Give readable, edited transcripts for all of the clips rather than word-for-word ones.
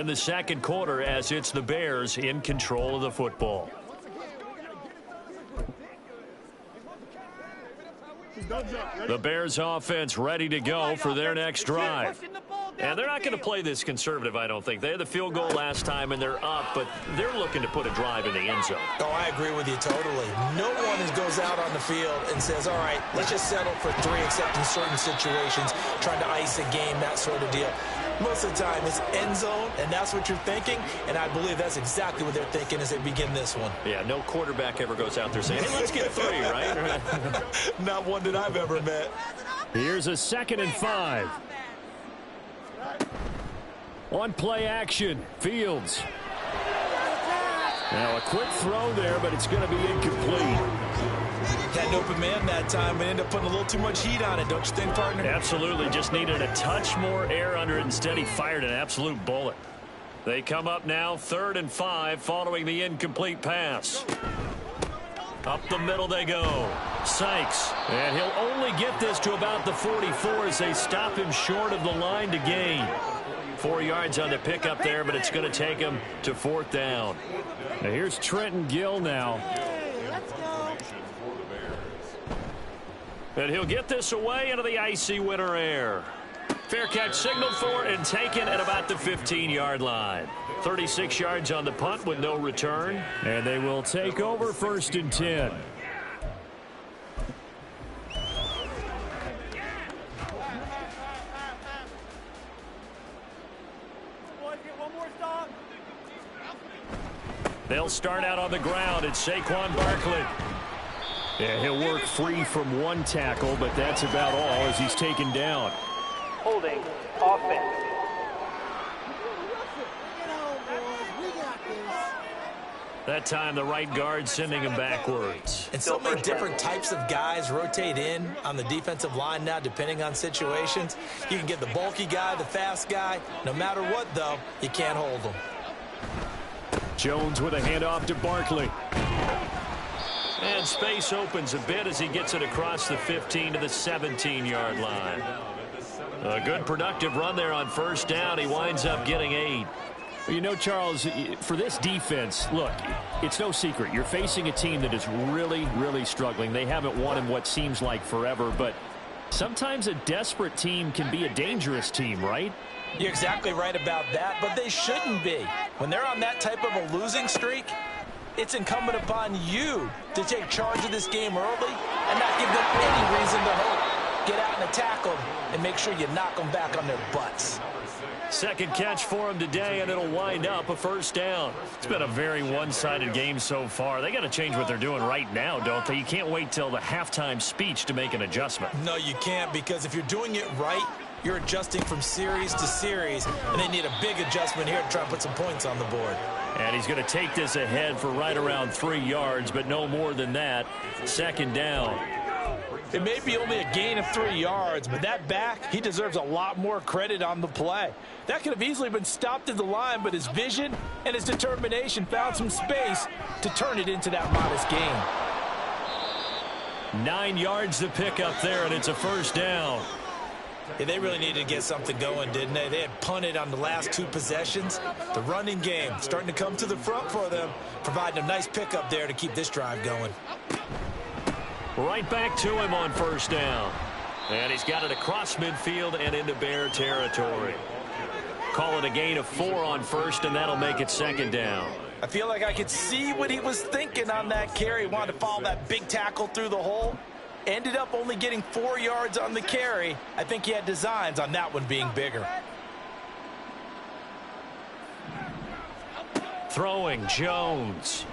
In the second quarter, as it's the Bears in control of the football. The Bears offense ready to go for their next drive. And they're not going to play this conservative, I don't think. They had the field goal last time, and they're up, but they're looking to put a drive in the end zone. Oh, I agree with you totally. No one goes out on the field and says, all right, let's just settle for 3, except in certain situations, trying to ice a game, that sort of deal. Most of the time, it's end zone, and that's what you're thinking, and I believe that's exactly what they're thinking as they begin this one. Yeah, no quarterback ever goes out there saying, hey, let's get 3, right? Not one that I've ever met. Here's a 2nd and 5. On play action, Fields. Now a quick throw there, but it's going to be incomplete. Had an open man that time, but ended up putting a little too much heat on it, don't you think, partner? Absolutely, just needed a touch more air under it. Instead, he fired an absolute bullet. They come up now, 3rd and 5, following the incomplete pass. Up the middle they go. Sykes, and he'll only get this to about the 44 as they stop him short of the line to gain. 4 yards on the pickup there, but it's going to take him to 4th down. Now here's Trenton Gill now. And he'll get this away into the icy winter air. Fair catch signaled for and taken at about the 15-yard line. 36 yards on the punt with no return. And they will take over 1st and 10. They'll start out on the ground. It's Saquon Barkley. Yeah, he'll work free from one tackle, but that's about all as he's taken down. Holding offense. That time the right guard sending him backwards. And so many different types of guys rotate in on the defensive line now depending on situations. You can get the bulky guy, the fast guy. No matter what, though, you can't hold them. Jones with a handoff to Barkley. And space opens a bit as he gets it across the 15 to the 17-yard line. A good productive run there on 1st down. He winds up getting 8. You know, Charles, for this defense, look, it's no secret. You're facing a team that is really, really struggling. They haven't won in what seems like forever, but sometimes a desperate team can be a dangerous team, right? You're exactly right about that, but they shouldn't be. When they're on that type of a losing streak, it's incumbent upon you to take charge of this game early and not give them any reason to hope. Get out and attack them and make sure you knock them back on their butts. Second catch for him today, and it'll wind up a 1st down. It's been a very one-sided game so far. They got to change what they're doing right now, don't they? You can't wait till the halftime speech to make an adjustment. No, you can't, because if you're doing it right, you're adjusting from series to series, and they need a big adjustment here to try and put some points on the board. And he's going to take this ahead for right around 3 yards, but no more than that. 2nd down. It may be only a gain of 3 yards, but that back, he deserves a lot more credit on the play. That could have easily been stopped at the line, but his vision and his determination found some space to turn it into that modest gain. 9 yards to pick up there, and it's a 1st down. Yeah, they really needed to get something going, didn't they? They had punted on the last 2 possessions. The running game starting to come to the front for them, providing a nice pickup there to keep this drive going. Right back to him on 1st down. And he's got it across midfield and into Bear territory. Call it a gain of 4 on 1st, and that'll make it 2nd down. I feel like I could see what he was thinking on that carry. He wanted to follow that big tackle through the hole. Ended up only getting 4 yards on the carry. I think he had designs on that one being bigger. Throwing, Jones.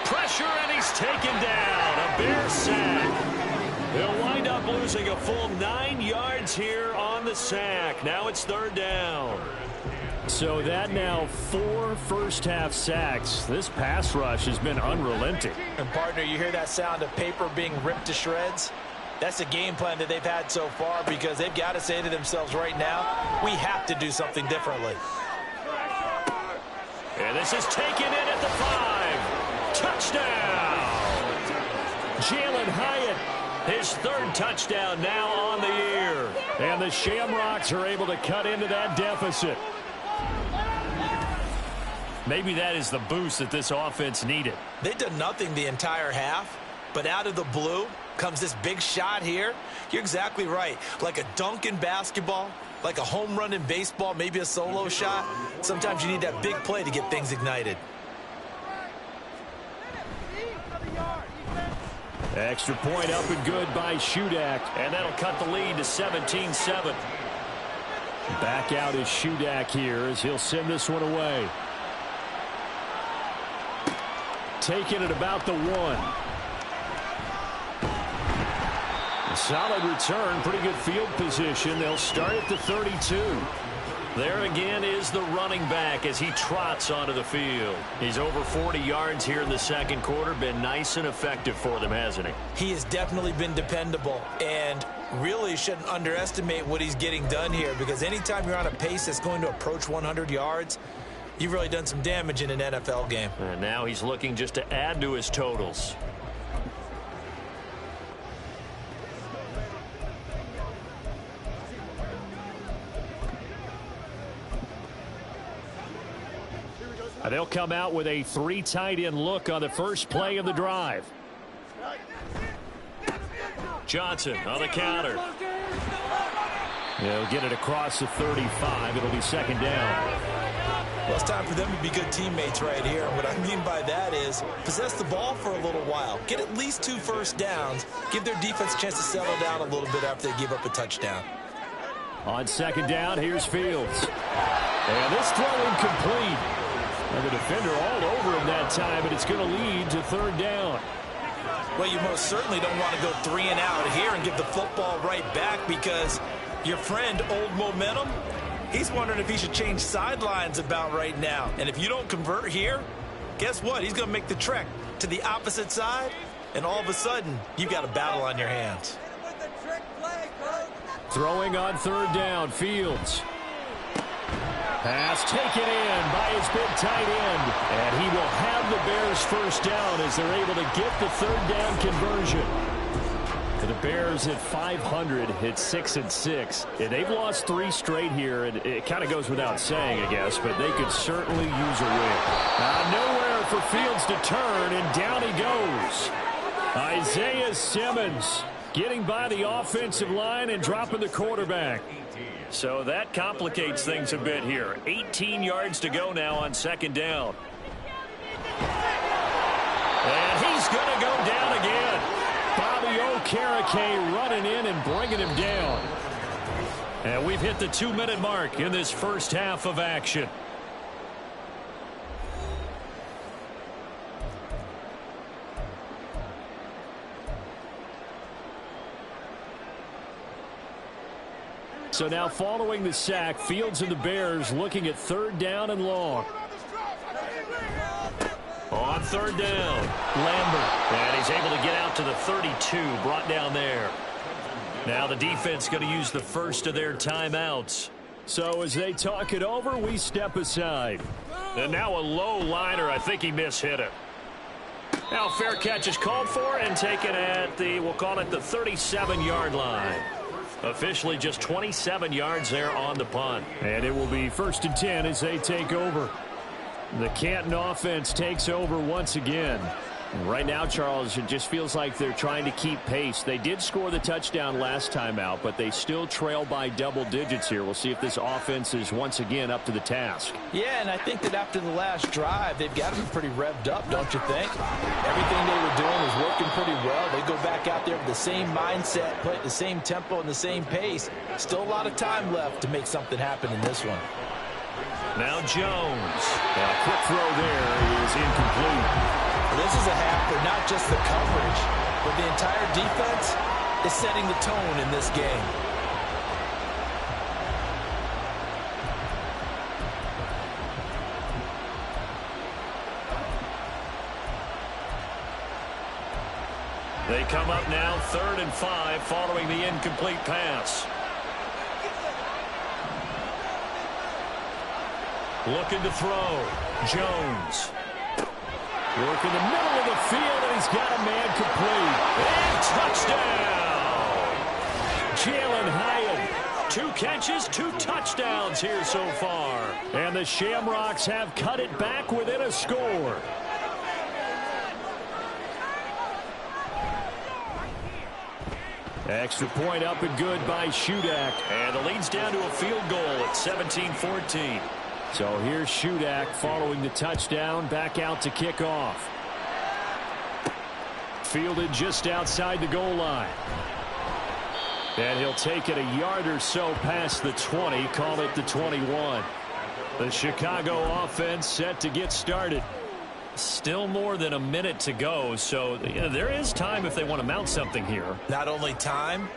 Pressure, and he's taken down. A Bear sack. They'll wind up losing a full 9 yards here on the sack. Now it's 3rd down. So that now 4 first-half sacks. This pass rush has been unrelenting. And, partner, you hear that sound of paper being ripped to shreds? That's the game plan that they've had so far, because they've got to say to themselves right now, we have to do something differently. And this is taken in at the 5. Touchdown! Jalen Hyatt, his 3rd touchdown now on the year. And the Shamrocks are able to cut into that deficit. Maybe that is the boost that this offense needed. They did nothing the entire half, but out of the blue comes this big shot here. You're exactly right. Like a dunk in basketball, like a home run in baseball, maybe a solo shot. Sometimes you need that big play to get things ignited. Extra point up and good by Shudak. And that'll cut the lead to 17-7. Back out is Shudak here as he'll send this one away. Taking it about the 1. Solid return, pretty good field position. They'll start at the 32. There again is the running back as he trots onto the field. He's over 40 yards here in the second quarter. Been nice and effective for them, hasn't he? He has definitely been dependable, and really shouldn't underestimate what he's getting done here, because anytime you're on a pace that's going to approach 100 yards, you've really done some damage in an NFL game. And now he's looking just to add to his totals. They'll come out with a 3 tight end look on the first play of the drive. Johnson on the counter. They'll get it across the 35. It'll be second down. Well, it's time for them to be good teammates right here. What I mean by that is possess the ball for a little while. Get at least 2 first downs. Give their defense a chance to settle down a little bit after they give up a touchdown. On second down, here's Fields. And this throw incomplete. And the defender all over him that time, and it's going to lead to third down. Well, you most certainly don't want to go 3 and out here and give the football right back, because your friend, Old Momentum, he's wondering if he should change sidelines about right now. And if you don't convert here, guess what? He's going to make the trek to the opposite side, and all of a sudden, you've got a battle on your hands. Throwing on third down, Fields. Pass taken in by his big tight end. And he will have the Bears first down as they're able to get the third down conversion. For the Bears at 500, it's 6-6. And they've lost 3 straight here, and it kind of goes without saying, I guess, but they could certainly use a win. Nowhere for Fields to turn, and down he goes. Isaiah Simmons getting by the offensive line and dropping the quarterback. So that complicates things a bit here. 18 yards to go now on second down. And he's going to go down again. Bobby Okereke running in and bringing him down. And we've hit the 2-minute mark in this first half of action. So now following the sack, Fields and the Bears looking at third down and long. On third down, Lambert. And he's able to get out to the 32, brought down there. Now the defense going to use the first of their timeouts. So as they talk it over, we step aside. And now a low liner. I think he mishit it. Now fair catch is called for and taken at the, we'll call it the 37-yard line. Officially just 27 yards there on the punt. And it will be 1st and 10 as they take over. The Canton offense takes over once again. Right now, Charles, it just feels like they're trying to keep pace. They did score the touchdown last time out, but they still trail by double digits here. We'll see if this offense is once again up to the task. Yeah, and I think that after the last drive, they've got to be pretty revved up, don't you think? Everything they were doing was working pretty well. They go back out there with the same mindset, play at the same tempo and the same pace. Still a lot of time left to make something happen in this one. Now Jones. A quick throw there is incomplete. This is a half where not just the coverage, but the entire defense is setting the tone in this game. They come up now 3rd and 5 following the incomplete pass. Looking to throw. Jones. Work in the middle of the field, and he's got a man complete. And touchdown! Jalen Hyatt. 2 catches, 2 touchdowns here so far. And the Shamrocks have cut it back within a score. Extra point up and good by Shudak. And the lead's down to a field goal at 17-14. So here's Shudak following the touchdown, back out to kick off. Fielded just outside the goal line. And he'll take it a yard or so past the 20, call it the 21. The Chicago offense set to get started. Still more than a minute to go, so there is time if they want to mount something here. Not only time,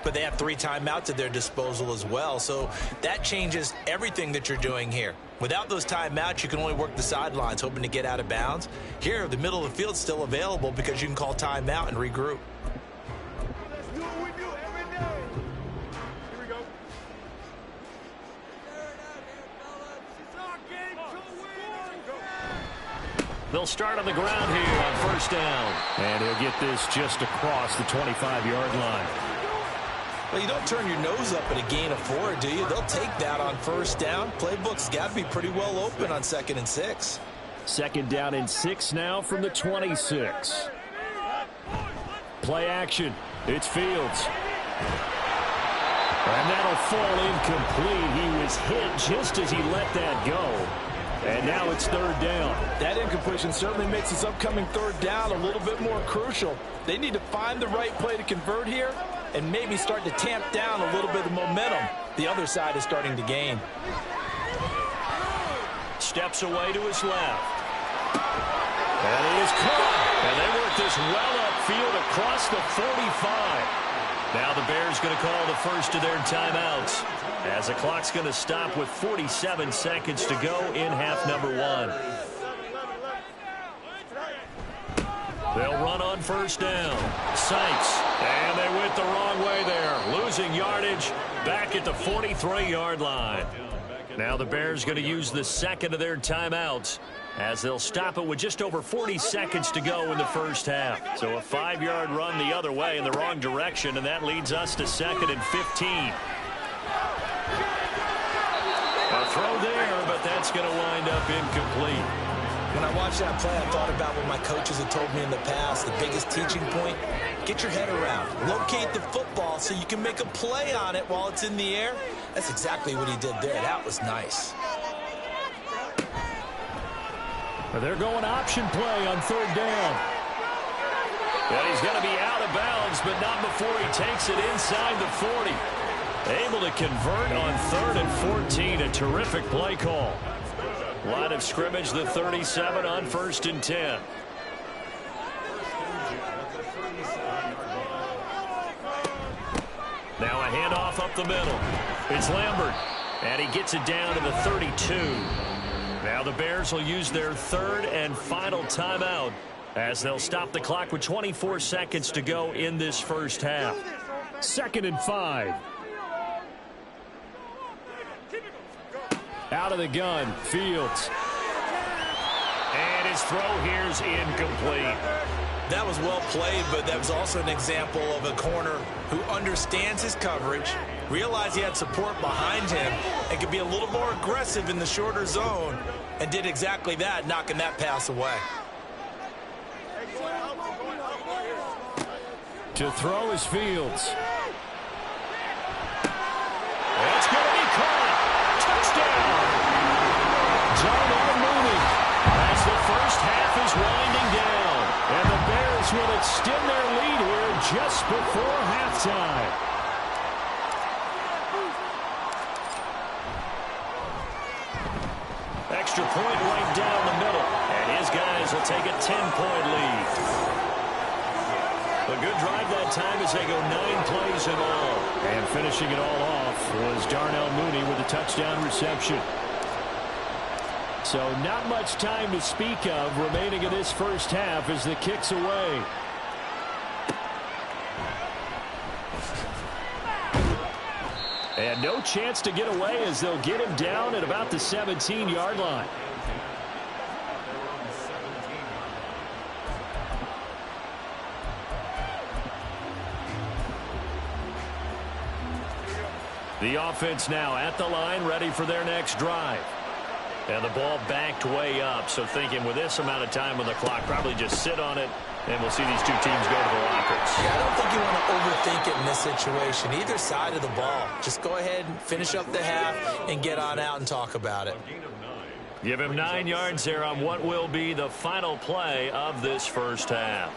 but they have 3 timeouts at their disposal as well, so that changes everything that you're doing here. Without those timeouts, you can only work the sidelines, hoping to get out of bounds. Here, the middle of the field's still available because you can call timeout and regroup. They'll start on the ground here on first down. And he'll get this just across the 25-yard line. Well, you don't turn your nose up at a gain of 4, do you? They'll take that on first down. Playbook's got to be pretty well open on 2nd and 6. 2nd down and 6 now from the 26. Play action. It's Fields. And that'll fall incomplete. He was hit just as he let that go. And now it's 3rd down. That incompletion certainly makes this upcoming 3rd down a little bit more crucial. They need to find the right play to convert here and maybe start to tamp down a little bit of momentum. The other side is starting to gain. Steps away to his left. And he is caught. And they work this well upfield across the 45. Now the Bears going to call the first of their timeouts, as the clock's going to stop with 47 seconds to go in half number 1. They'll run on first down. Sykes. And they went the wrong way there. Losing yardage back at the 43-yard line. Now the Bears going to use the second of their timeouts, as they'll stop it with just over 40 seconds to go in the first half. So a 5-yard run the other way in the wrong direction, and that leads us to 2nd and 15. A throw there, but that's going to wind up incomplete. When I watched that play, I thought about what my coaches had told me in the past. The biggest teaching point, get your head around. Locate the football so you can make a play on it while it's in the air. That's exactly what he did there. That was nice. They're going option play on 3rd down. And he's going to be out of bounds, but not before he takes it inside the 40. Able to convert on 3rd and 14. A terrific play call. Line of scrimmage, the 37 on 1st and 10. Now a handoff up the middle. It's Lambert. And he gets it down to the 32. Now the Bears will use their 3rd and final timeout, as they'll stop the clock with 24 seconds to go in this first half. 2nd and 5. Out of the gun, Fields. And his throw here's incomplete. That was well played, but that was also an example of a corner who understands his coverage, realized he had support behind him, and could be a little more aggressive in the shorter zone, and did exactly that, knocking that pass away. To throw is Fields. It's going to be caught. Touchdown. Darnell Mooney, as the first half is winding down. And the Bears will extend their lead here just before halftime. Extra point right down the middle. And his guys will take a 10-point lead. A good drive that time as they go 9 plays in all. And finishing it all off was Darnell Mooney with a touchdown reception. So not much time to speak of remaining in this first half as the kick's away. And no chance to get away as they'll get him down at about the 17-yard line. The offense now at the line, ready for their next drive. And the ball backed way up. So thinking with this amount of time on the clock, probably just sit on it, and we'll see these two teams go to the lockers. Yeah, I don't think you want to overthink it in this situation. Either side of the ball. Just go ahead and finish up the half and get on out and talk about it. Give him 9 yards there on what will be the final play of this first half.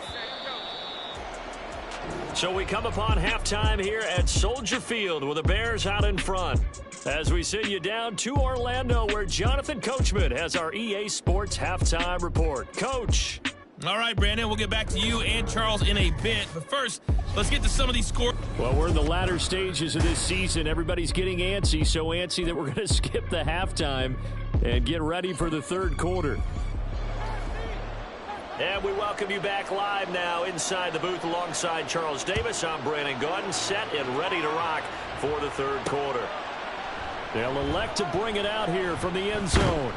So we come upon halftime here at Soldier Field with the Bears out in front. As we send you down to Orlando, where Jonathan Coachman has our EA Sports Halftime Report. Coach. All right, Brandon, we'll get back to you and Charles in a bit. But first, let's get to some of these scores. Well, we're in the latter stages of this season. Everybody's getting antsy, so antsy that we're going to skip the halftime and get ready for the third quarter. And we welcome you back live now inside the booth alongside Charles Davis. I'm Brandon Gaudin, set and ready to rock for the third quarter. They'll elect to bring it out here from the end zone.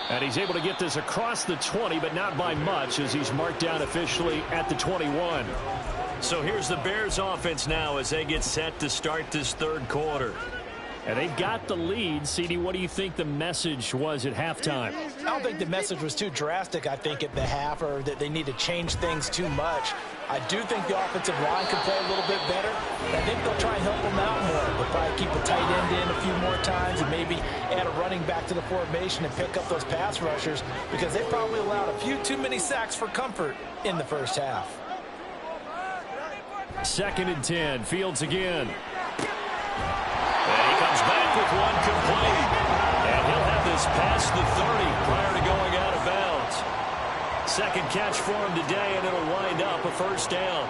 And he's able to get this across the 20, but not by much, as he's marked down officially at the 21. So here's the Bears offense now as they get set to start this third quarter. And they've got the lead. CD, what do you think the message was at halftime? I don't think the message was too drastic, I think, at the half, or that they need to change things too much. I do think the offensive line can play a little bit better. I think they'll try and help them out more. They'll probably keep a tight end in a few more times and maybe add a running back to the formation and pick up those pass rushers, because they probably allowed a few too many sacks for comfort in the first half. 2nd and 10. Fields again. And he comes back with one complete. And he'll have this past the 30 prior to going out of bounds. Second catch for him today, and it'll wind up a first down.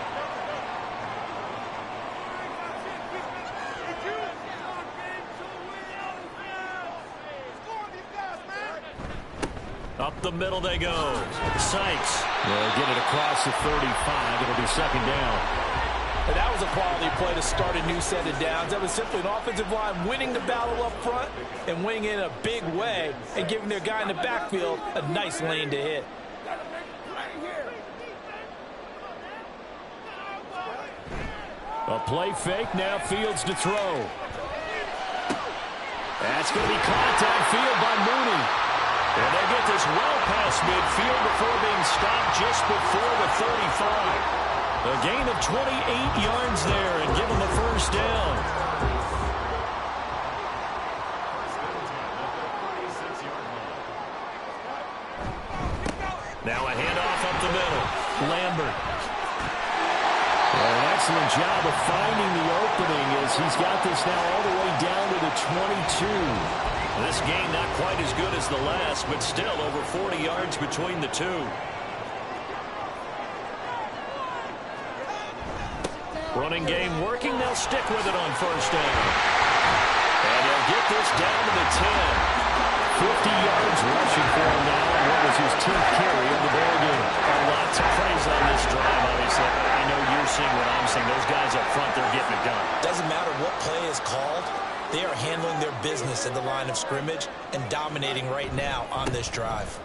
Up the middle they go. Sykes. They'll get it across the 35. It'll be second down. And that was a quality play to start a new set of downs. That was simply an offensive line winning the battle up front and winning in a big way and giving their guy in the backfield a nice lane to hit. A play fake, now Fields to throw. That's going to be caught downfield by Mooney. And they get this well past midfield before being stopped just before the 35. A gain of 28 yards there and give them a first down. Now a handoff up the middle. Lambert. Well, an excellent job of finding the opening as he's got this now all the way down to the 22. This game not quite as good as the last, but still over 40 yards between the two. Running game working. They'll stick with it on first down. And they'll get this down to the 10. 50 yards rushing for him now. And what was his 10th carry of the ball game? Lots of praise on this drive, obviously. I know you're seeing what I'm seeing. Those guys up front, they're getting it done. Doesn't matter what play is called. They are handling their business at the line of scrimmage and dominating right now on this drive.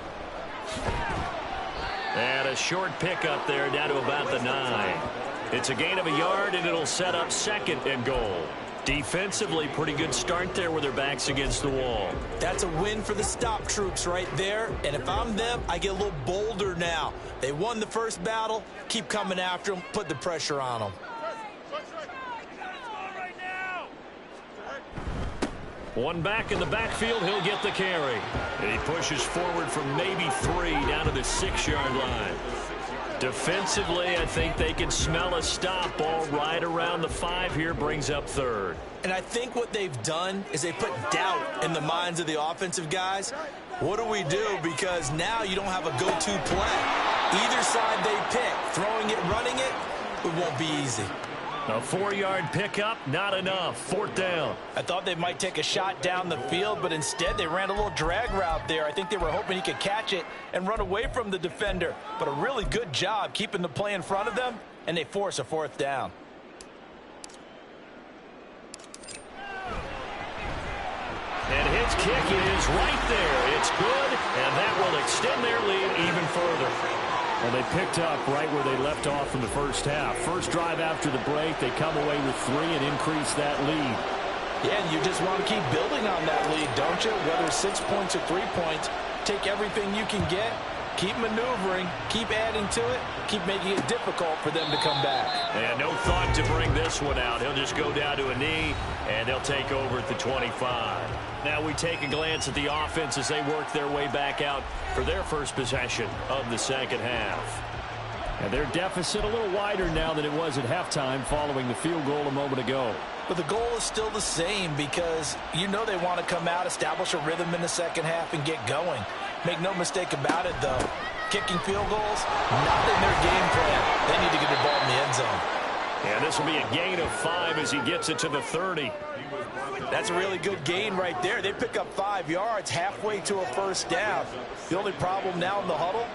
And a short pickup there down to about the 9. It's a gain of a yard, and it'll set up 2nd and goal. Defensively, pretty good start there with their backs against the wall. That's a win for the stop troops right there. And if I'm them, I get a little bolder now. They won the first battle. Keep coming after them. Put the pressure on them. One back in the backfield, he'll get the carry. And he pushes forward from maybe 3 down to the 6-yard line. Defensively, I think they can smell a stop ball right around the 5 here, brings up 3rd. And I think what they've done is they put doubt in the minds of the offensive guys. What do we do? Because now you don't have a go-to play. Either side they pick, throwing it, running it, it won't be easy. A 4-yard pickup, not enough. 4th down. I thought they might take a shot down the field, but instead they ran a little drag route there. I think they were hoping he could catch it and run away from the defender. But a really good job keeping the play in front of them, and they force a 4th down. And his kick is right there. It's good, and that will extend their lead even further. Well, they picked up right where they left off in the first half. First drive after the break, they come away with 3 and increase that lead. Yeah, and you just want to keep building on that lead, don't you? Whether it's 6 points or 3 points, take everything you can get, keep maneuvering, keep adding to it, keep making it difficult for them to come back. And no thought to bring this one out. He'll just go down to a knee, and they'll take over at the 25. Now we take a glance at the offense as they work their way back out for their first possession of the second half. And their deficit a little wider now than it was at halftime following the field goal a moment ago. But the goal is still the same because you know they want to come out, establish a rhythm in the second half, and get going. Make no mistake about it, though. Kicking field goals, not in their game plan. They need to get the ball in the end zone. And this will be a gain of 5 as he gets it to the 30. That's a really good gain right there. They pick up 5 yards halfway to a first down. The only problem now in the huddle,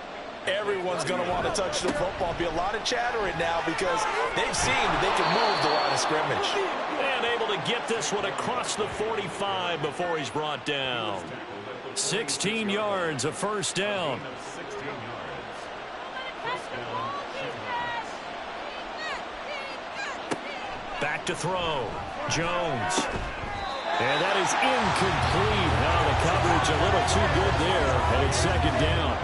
everyone's going to want to touch the football. Be a lot of chattering now because they've seen that they can move the line of scrimmage. And able to get this one across the 45 before he's brought down. 16 yards, a first down. Back to throw. Jones. And that is incomplete. Now the coverage a little too good there, and it's second down.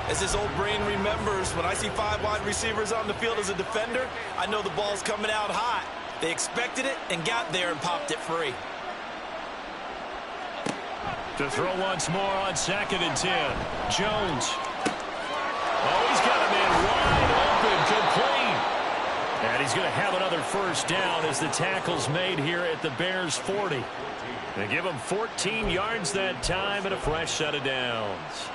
As this old brain remembers, when I see 5 wide receivers on the field as a defender, I know the ball's coming out hot. They expected it and got there and popped it free. To throw once more on 2nd and 10. Jones. Oh, he's got a man wide open, complete. And he's going to have another first down as the tackle's made here at the Bears' 40. They give him 14 yards that time and a fresh set of downs.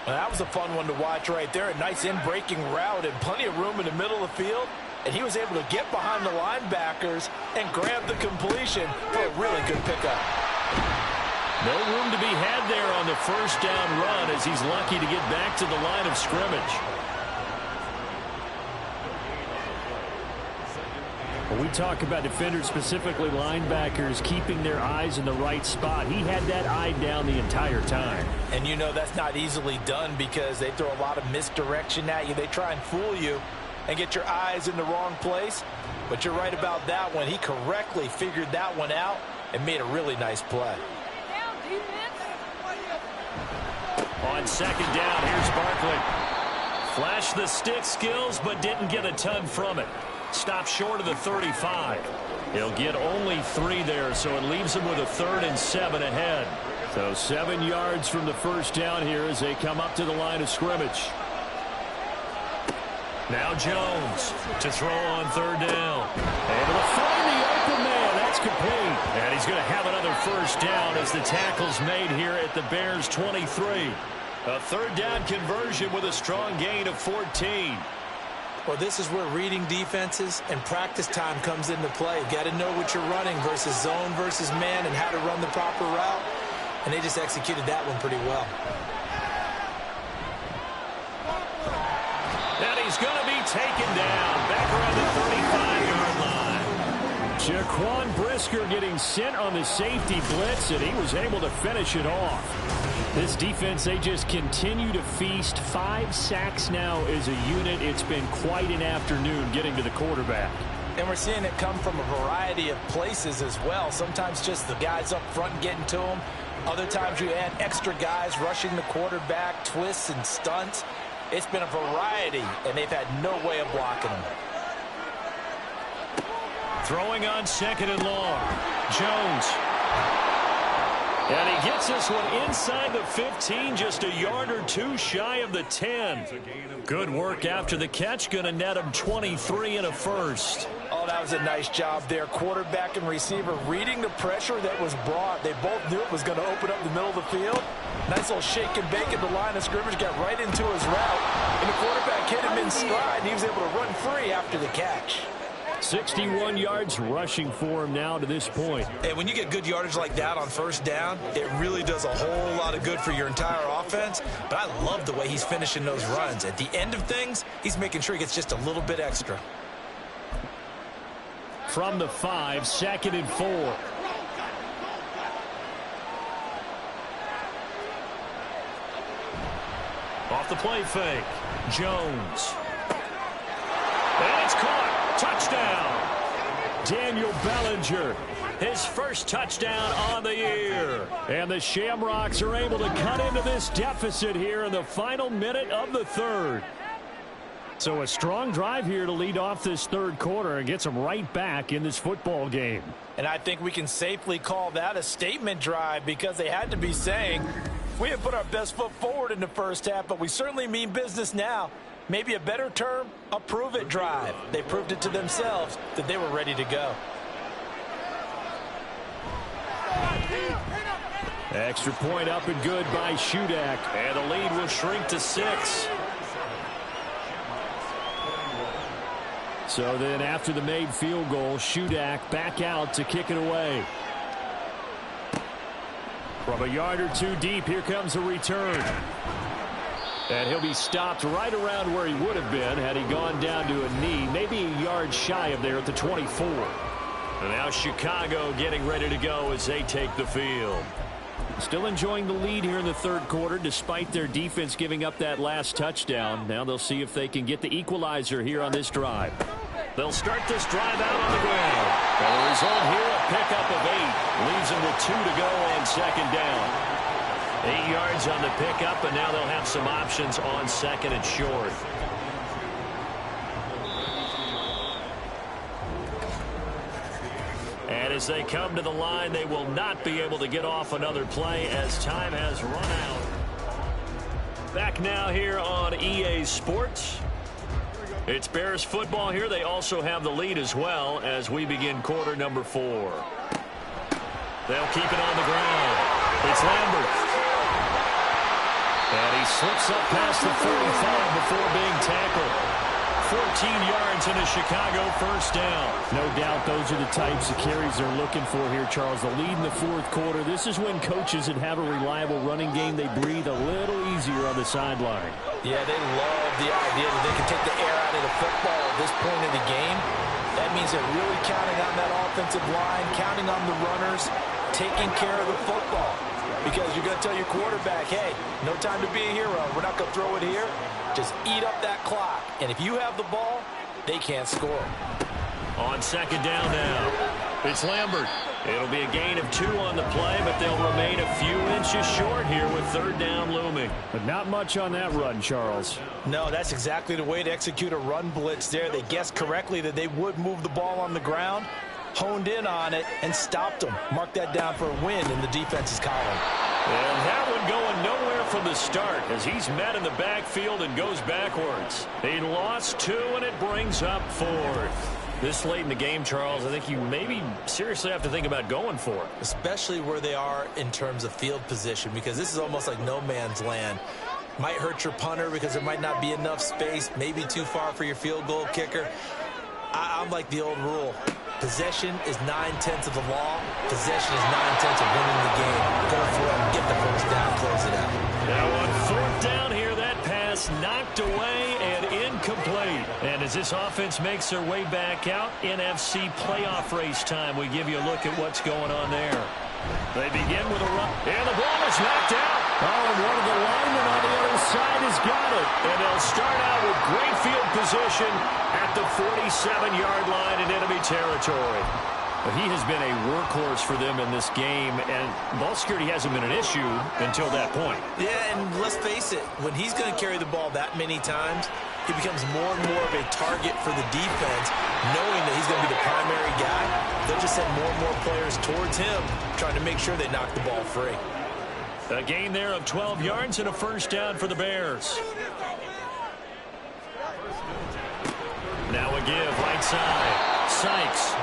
Well, that was a fun one to watch right there. A nice in-breaking route and plenty of room in the middle of the field. And he was able to get behind the linebackers and grab the completion for a really good pickup. No room to be had there on the first down run as he's lucky to get back to the line of scrimmage. When we talk about defenders, specifically linebackers, keeping their eyes in the right spot, he had that eye down the entire time. And you know that's not easily done because they throw a lot of misdirection at you. They try and fool you and get your eyes in the wrong place. But you're right about that one. He correctly figured that one out and made a really nice play. On second down, here's Barkley. Flashed the stick skills, but didn't get a ton from it. Stopped short of the 35. He'll get only 3 there, so it leaves him with a 3rd and 7 ahead. So 7 yards from the first down here as they come up to the line of scrimmage. Now Jones to throw on 3rd down. Able to find the open man. That's complete. And he's going to have another first down as the tackle's made here at the Bears' 23. A 3rd down conversion with a strong gain of 14. Well, this is where reading defenses and practice time comes into play. You got to know what you're running versus zone versus man and how to run the proper route. And they just executed that one pretty well. And he's going to be taken down back around the 35-yard line. Jaquan Brisker getting sent on the safety blitz, and he was able to finish it off. This defense, they just continue to feast. 5 sacks now as a unit. It's been quite an afternoon getting to the quarterback. And we're seeing it come from a variety of places as well. Sometimes just the guys up front getting to them. Other times you add extra guys rushing the quarterback, twists and stunts. It's been a variety, and they've had no way of blocking them. Throwing on 2nd and long. Jones. And he gets this one inside the 15, just a yard or 2 shy of the 10. Good work after the catch, going to net him 23 and a first. Oh, that was a nice job there. Quarterback and receiver reading the pressure that was brought. They both knew it was going to open up the middle of the field. Nice little shake and bake at the line of scrimmage, got right into his route. And the quarterback hit him in stride, and he was able to run free after the catch. 61 yards rushing for him now to this point. And when you get good yardage like that on first down, it really does a whole lot of good for your entire offense. But I love the way he's finishing those runs. At the end of things, he's making sure he gets just a little bit extra. From the 5, 2nd and 4. Off the play fake. Jones. And it's caught. Touchdown. Daniel Bellinger. His first touchdown on the year. And the Shamrocks are able to cut into this deficit here in the final minute of the third. So a strong drive here to lead off this third quarter and gets them right back in this football game. And I think we can safely call that a statement drive because they had to be saying, we have put our best foot forward in the first half, but we certainly mean business now. Maybe a better term, a prove-it drive. They proved it to themselves that they were ready to go. Extra point up and good by Shudak. And the lead will shrink to 6. So then after the made field goal, Shudak back out to kick it away. From a yard or two deep, here comes a return. And he'll be stopped right around where he would have been had he gone down to a knee, maybe a yard shy of there at the 24. And now Chicago getting ready to go as they take the field. Still enjoying the lead here in the third quarter despite their defense giving up that last touchdown. Now they'll see if they can get the equalizer here on this drive. They'll start this drive out on the ground. And the result here, a pickup of 8. Leaves them with 2 to go on second down. 8 yards on the pickup, and now they'll have some options on second and short. And as they come to the line, they will not be able to get off another play as time has run out. Back now here on EA Sports. It's Bears football here. They also have the lead as well as we begin quarter number 4. They'll keep it on the ground. It's Lambert. And he slips up past the 45 before being tackled. 14 yards and a Chicago first down. No doubt those are the types of carries they're looking for here, Charles. The lead in the fourth quarter. This is when coaches that have a reliable running game, they breathe a little easier on the sideline. Yeah, they love the idea that they can take the air out of the football at this point in the game. That means they're really counting on that offensive line, counting on the runners, taking care of the football. Because you're going to tell your quarterback, hey, no time to be a hero. We're not going to throw it here. Just eat up that clock. And if you have the ball, they can't score. On second down now, it's Lambert. It'll be a gain of 2 on the play, but they'll remain a few inches short here with third down looming. But not much on that run, Charles. No, that's exactly the way to execute a run blitz there. They guessed correctly that they would move the ball on the ground, honed in on it, and stopped them. Mark that down for a win in the defense's column. And that one going nowhere from the start as he's met in the backfield and goes backwards. He lost 2, and it brings up 4th. This late in the game, Charles, I think you maybe seriously have to think about going for it. Especially where they are in terms of field position, because this is almost like no man's land. Might hurt your punter because there might not be enough space, maybe too far for your field goal kicker. I'm like the old rule. Possession is 9/10 of the law. Possession is 9/10 of winning the game. Go for it, get the first down, close it out. Now on fourth down here, that pass knocked away and incomplete. And as this offense makes their way back out, NFC playoff race time, we give you a look at what's going on there. They begin with a run, and the ball is knocked out. Oh, and one of the linemen on the other side has got it. And they'll start out with great field position at the 47-yard line in enemy territory. But he has been a workhorse for them in this game, and ball security hasn't been an issue until that point. Yeah, and let's face it, when he's going to carry the ball that many times, he becomes more and more of a target for the defense, knowing that he's going to be the primary guy. They'll just send more and more players towards him, trying to make sure they knock the ball free. A gain there of 12 yards and a first down for the Bears. Now a give, right side. Sykes.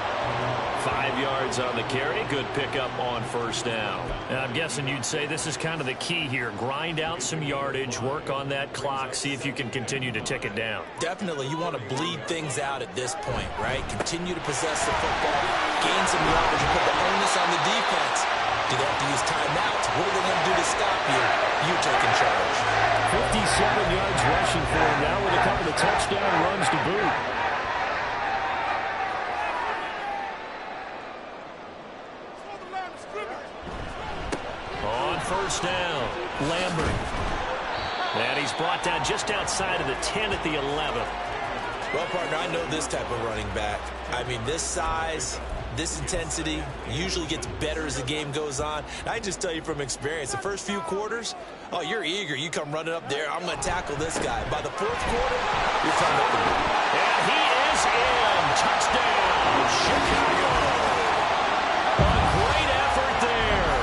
5 yards on the carry. Good pickup on first down. And I'm guessing you'd say this is kind of the key here. Grind out some yardage, work on that clock, see if you can continue to tick it down. Definitely. You want to bleed things out at this point, right? Continue to possess the football, gain some yardage, and put the onus on the defense. Do they have to use timeouts? What are they going to do to stop you? You take in charge. 57 yards rushing for him now with a couple of touchdown runs to boot. On first down, Lambert. And he's brought down just outside of the 10 at the 11. Well, partner, I know this type of running back. I mean, this size, this intensity usually gets better as the game goes on. I just tell you from experience, the first few quarters, oh, you're eager. You come running up there. I'm going to tackle this guy. By the fourth quarter, you're coming up. And he is in. Touchdown, Chicago. A great effort there.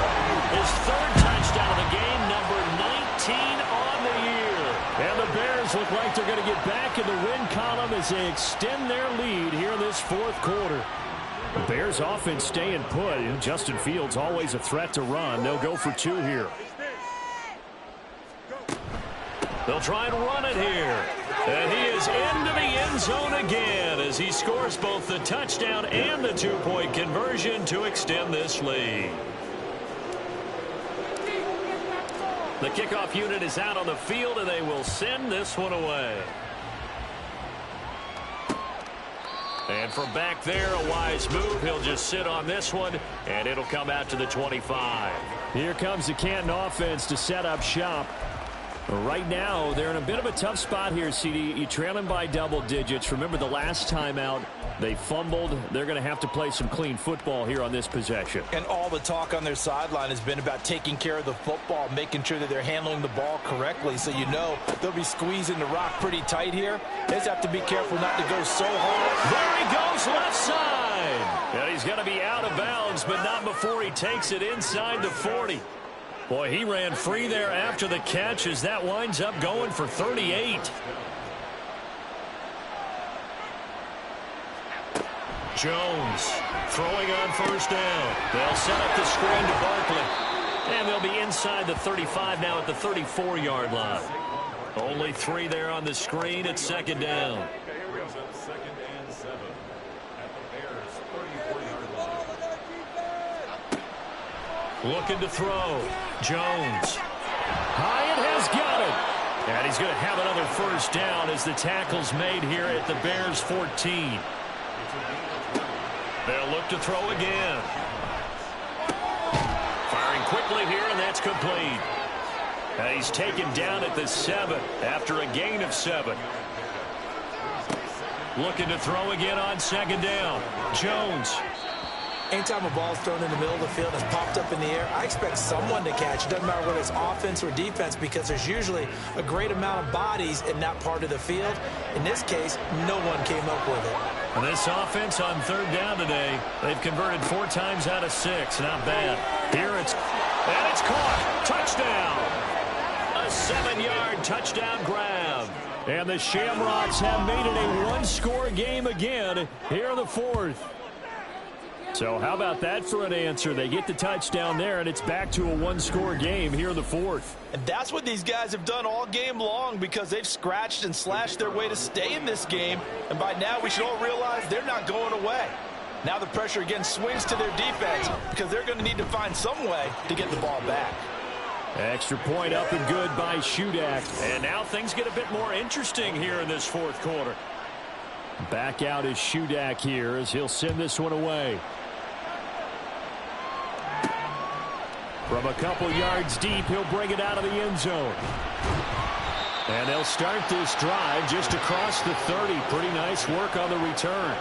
His third touchdown of the game, number 19 on the year. And the Bears look like they're going to get back in the win column as they extend their lead here in this fourth quarter. The Bears offense staying put. Justin Fields always a threat to run. They'll go for 2 here. They'll try and run it here. And he is into the end zone again as he scores both the touchdown and the 2-point conversion to extend this lead. The kickoff unit is out on the field, and they will send this one away. And from back there, a wise move. He'll just sit on this one, and it'll come out to the 25. Here comes the Canton offense to set up shop. Right now, they're in a bit of a tough spot here, CD. You trail them by double digits. Remember the last time out, they fumbled. They're going to have to play some clean football here on this possession. And all the talk on their sideline has been about taking care of the football, making sure that they're handling the ball correctly. So you know they'll be squeezing the rock pretty tight here. They just have to be careful not to go so hard. There he goes, left side. And he's going to be out of bounds, but not before he takes it inside the 40. Boy, he ran free there after the catch as that winds up going for 38. Jones throwing on first down. They'll set up the screen to Barkley. And they'll be inside the 35 now at the 34-yard line. Only 3 there on the screen at second down. Looking to throw. Jones. Hyatt has got it. And he's going to have another first down as the tackle's made here at the Bears 14. They'll look to throw again. Firing quickly here, and that's complete. And he's taken down at the 7 after a gain of 7. Looking to throw again on second down. Jones. Anytime a ball's thrown in the middle of the field and popped up in the air, I expect someone to catch. It doesn't matter whether it's offense or defense because there's usually a great amount of bodies in that part of the field. In this case, no one came up with it. And this offense on third down today, they've converted 4 times out of 6. Not bad. Here it's caught. Touchdown. A 7-yard touchdown grab. And the Shamrocks have made it a one-score game again here in the fourth. So how about that for an answer? They get the touchdown there, and it's back to a one-score game here in the fourth. And that's what these guys have done all game long because they've scratched and slashed their way to stay in this game. And by now, we should all realize they're not going away. Now the pressure again swings to their defense because they're going to need to find some way to get the ball back. Extra point up and good by Shudak. And now things get a bit more interesting here in this fourth quarter. Back out is Shudak here as he'll send this one away. From a couple yards deep, he'll bring it out of the end zone. And they'll start this drive just across the 30. Pretty nice work on the return.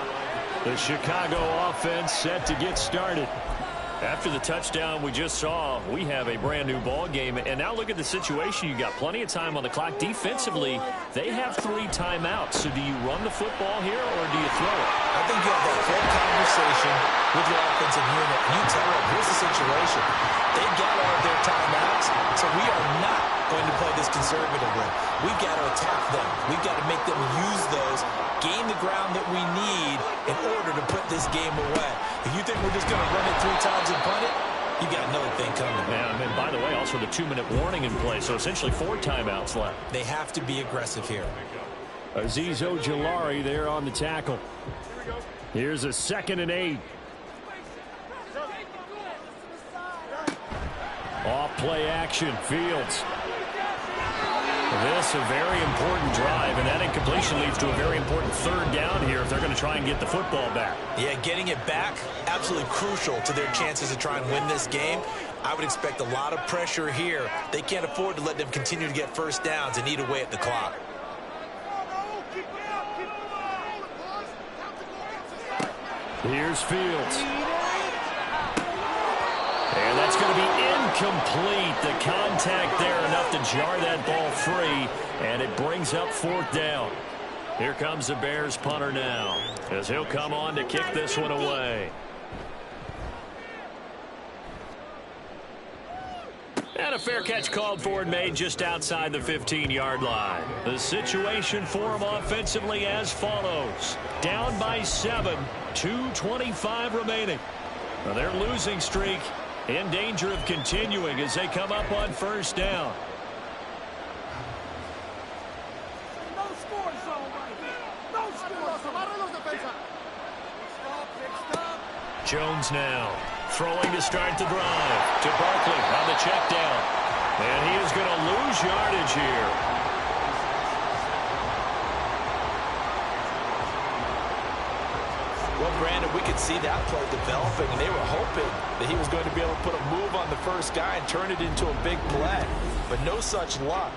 The Chicago offense set to get started. After the touchdown we just saw, we have a brand new ball game. And now look at the situation. You got plenty of time on the clock. Defensively, they have 3 timeouts. So do you run the football here or do you throw it? I think you have that full conversation with your offensive unit. You tell them, here's the situation. They've got all of their timeouts, so we are not going to play this conservatively. We've got to attack them. We've got to make them use those, gain the ground that we need in order to put this game away. If you think we're just going to run it 3 times and punt it, you got another thing coming. Yeah, and by the way, also the 2-minute warning in play, so essentially 4 timeouts left. They have to be aggressive here. Azeez Ojulari there on the tackle. Here's a 2nd and 8. Off play action, Fields. This a very important drive, and that incompletion leads to a very important 3rd down here if they're going to try and get the football back. Yeah, getting it back, absolutely crucial to their chances to try and win this game. I would expect a lot of pressure here. They can't afford to let them continue to get first downs and eat away at the clock. Here's Fields. And that's going to be incomplete. The contact there enough to jar that ball free, and it brings up 4th down. Here comes the Bears punter now, as he'll come on to kick this one away. And a fair catch called for and made just outside the 15-yard line. The situation for them offensively as follows. Down by 7, 2:25 remaining. Now their losing streak in danger of continuing as they come up on 1st down. Jones now throwing to start the drive to Barkley on the check down. And he is going to lose yardage here. Well, Brandon, we could see that play developing, and they were hoping that he was going to be able to put a move on the first guy and turn it into a big play. But no such luck.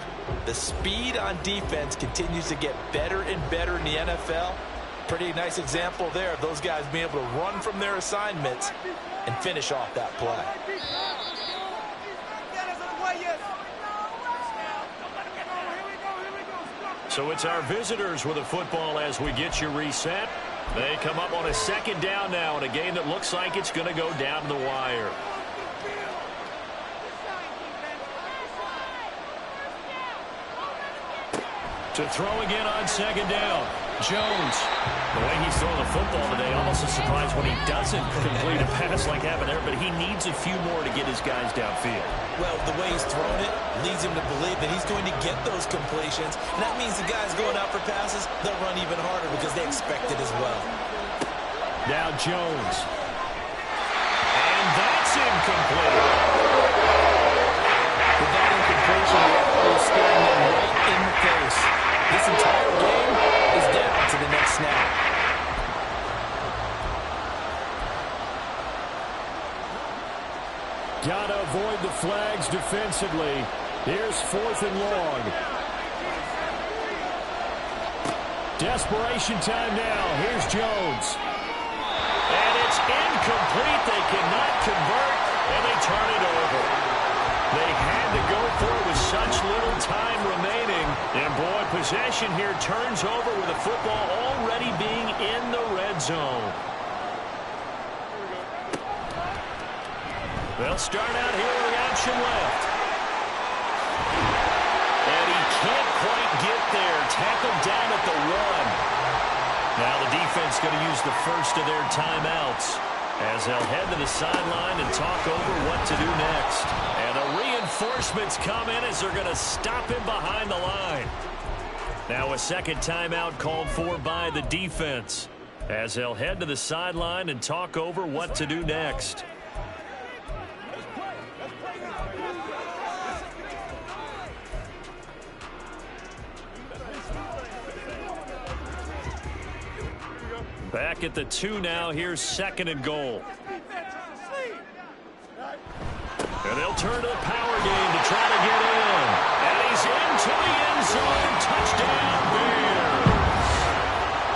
The speed on defense continues to get better and better in the NFL. Pretty nice example there of those guys being able to run from their assignments and finish off that play. So it's our visitors with a football as we get you reset. They come up on a 2nd down now in a game that looks like it's going to go down to the wire. To throw again on 2nd down. Jones. The way he's throwing the football today, almost a surprise when he doesn't complete a pass like having there, but he needs a few more to get his guys downfield. Well, the way he's thrown it leads him to believe that he's going to get those completions. And that means the guys going out for passes, they'll run even harder because they expect it as well. Now Jones. And that's incomplete. With that incompletion, they're staring them right in the face. This entire game is down to the next snap. Gotta avoid the flags defensively. Here's 4th and long. Desperation time now. Here's Jones. And it's incomplete. They cannot convert, and they turn it over. They had to go for it with such little time remaining. And, boy, possession here turns over with the football already being in the red zone. They'll start out here with the option left. And he can't quite get there. Tackled down at the 1. Now the defense going to use the first of their timeouts as they'll head to the sideline and talk over what to do next. And the reinforcements come in as they're going to stop him behind the line. Now a 2nd timeout called for by the defense as they'll head to the sideline and talk over what to do next. Back at the 2 now. Here's 2nd and goal. And they'll turn to the power game to try to get in. And he's into the end zone. Touchdown, Bears.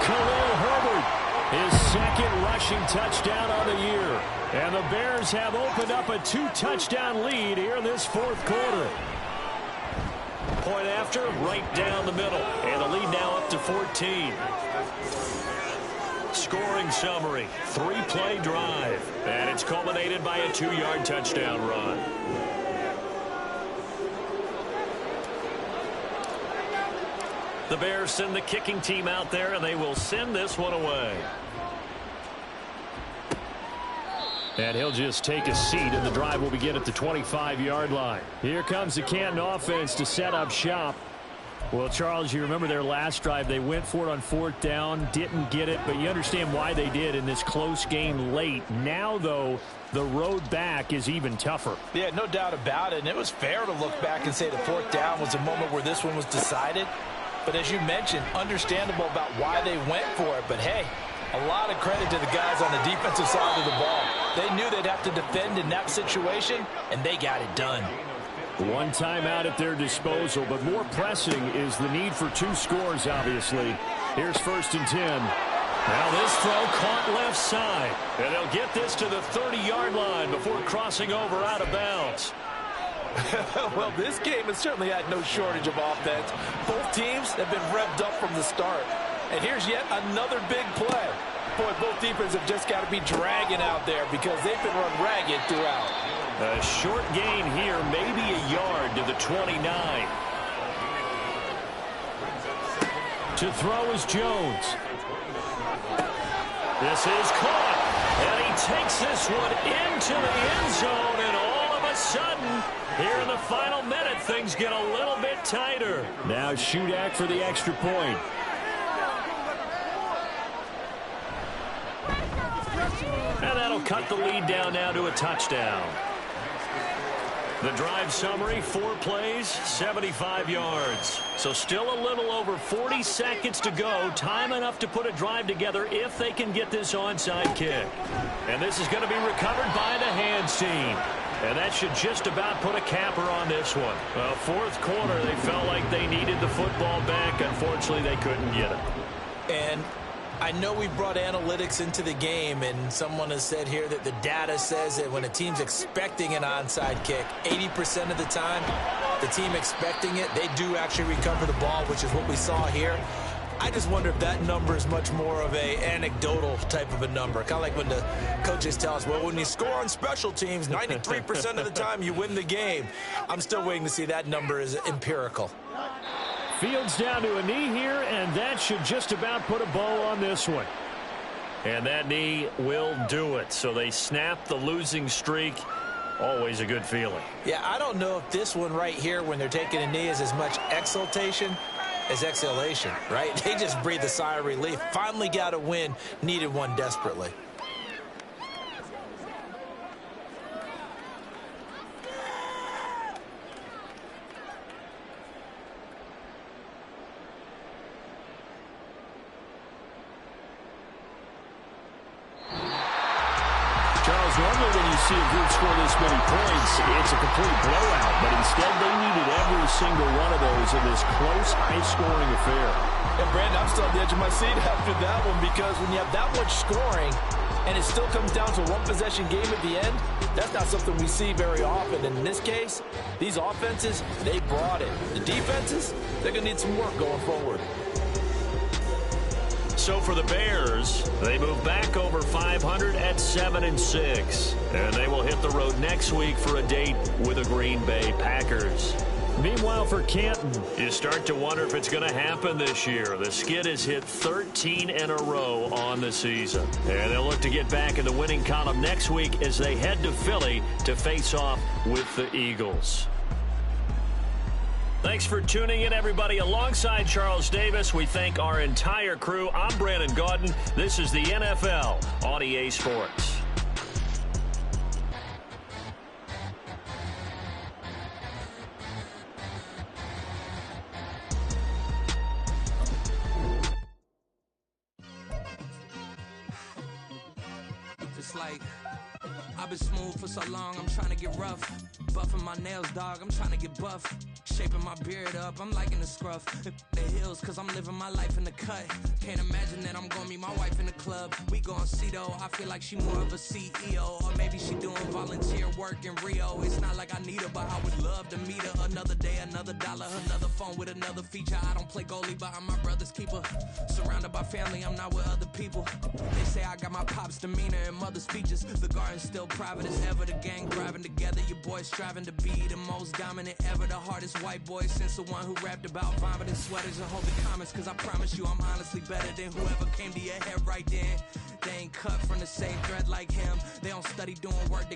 Khalil Herbert, his 2nd rushing touchdown on the year. And the Bears have opened up a 2-touchdown lead here in this 4th quarter. Point after, right down the middle. And the lead now up to 14. Scoring summary, 3-play drive, and it's culminated by a 2-yard touchdown run. The Bears send the kicking team out there, and they will send this one away. And he'll just take a seat, and the drive will begin at the 25-yard line. Here comes the Canton offense to set up shop. Well, Charles, you remember their last drive. They went for it on 4th down, didn't get it, but you understand why they did in this close game late. Now, though, the road back is even tougher. Yeah, no doubt about it, and it was fair to look back and say the 4th down was a moment where this one was decided. But as you mentioned, understandable about why they went for it. But, hey, a lot of credit to the guys on the defensive side of the ball. They knew they'd have to defend in that situation, and they got it done. One timeout at their disposal, but more pressing is the need for 2 scores, obviously. Here's 1st and 10. Now this throw caught left side. And they'll get this to the 30-yard line before crossing over out of bounds. Well, this game has certainly had no shortage of offense. Both teams have been revved up from the start. And here's yet another big play. Boy, both defenses have just got to be dragging out there because they've been run ragged throughout. A short gain here, maybe a yard to the 29. To throw is Jones. This is caught. And he takes this one into the end zone. And all of a sudden, here in the final minute, things get a little bit tighter. Now Shudak for the extra point. And that'll cut the lead down now to a touchdown. The drive summary, 4 plays, 75 yards. So still a little over 40 seconds to go. Time enough to put a drive together if they can get this onside kick. And this is going to be recovered by the hands team. And that should just about put a capper on this one. Well, fourth quarter, they felt like they needed the football back. Unfortunately, they couldn't get it. And I know we brought analytics into the game, and someone has said here that the data says that when a team's expecting an onside kick, 80% of the time, the team expecting it, they do actually recover the ball, which is what we saw here. I just wonder if that number is much more of a anecdotal type of a number. Kind of like when the coaches tell us, well, when you score on special teams, 93% of the time you win the game. I'm still waiting to see that number is empirical. Fields down to a knee here, and that should just about put a bow on this one. And that knee will do it. So they snap the losing streak. Always a good feeling. Yeah, I don't know if this one right here, when they're taking a knee, is as much exultation as exhalation, right? They just breathe a sigh of relief. Finally got a win, needed one desperately. Normally when you see a group score this many points, it's a complete blowout. But instead, they needed every single one of those in this close, high-scoring affair. And, Brandon, I'm still on the edge of my seat after that one because when you have that much scoring and it still comes down to a one-possession game at the end, that's not something we see very often. And in this case, these offenses, they brought it. The defenses, they're going to need some work going forward. So for the Bears, they move back over 500 at 7-6. And they will hit the road next week for a date with the Green Bay Packers. Meanwhile, for Canton, you start to wonder if it's going to happen this year. The Skid has hit 13 in a row on the season. And they'll look to get back in the winning column next week as they head to Philly to face off with the Eagles. Thanks for tuning in, everybody. Alongside Charles Davis, we thank our entire crew. I'm Brandon Gaudin. This is the NFL on EA Sports. Just like I've been smooth for so long, I'm trying to get rough. Buffing my nails, dog, I'm trying to get buff. Shaping my beard up, I'm liking the scruff. The hills, cause I'm living my life in the cut. Can't imagine that I'm gonna meet my wife in the club. We gon' see though, I feel like she more of a CEO. Or maybe she doing volunteer work in Rio. It's not like I need her, but I would love to meet her. Another day, another dollar, another phone with another feature. I don't play goalie, but I'm my brother's keeper. Surrounded by family, I'm not with other people. They say I got my pop's demeanor and mother's features. The garden's still private as ever. The gang driving together, your boys striving to be the most dominant ever. The hardest white boy since the one who rapped about vomiting sweaters. And hold the comments, cause I promise you I'm honestly better than whoever came to your head right then. They ain't cut from the same thread like him. They don't study doing work.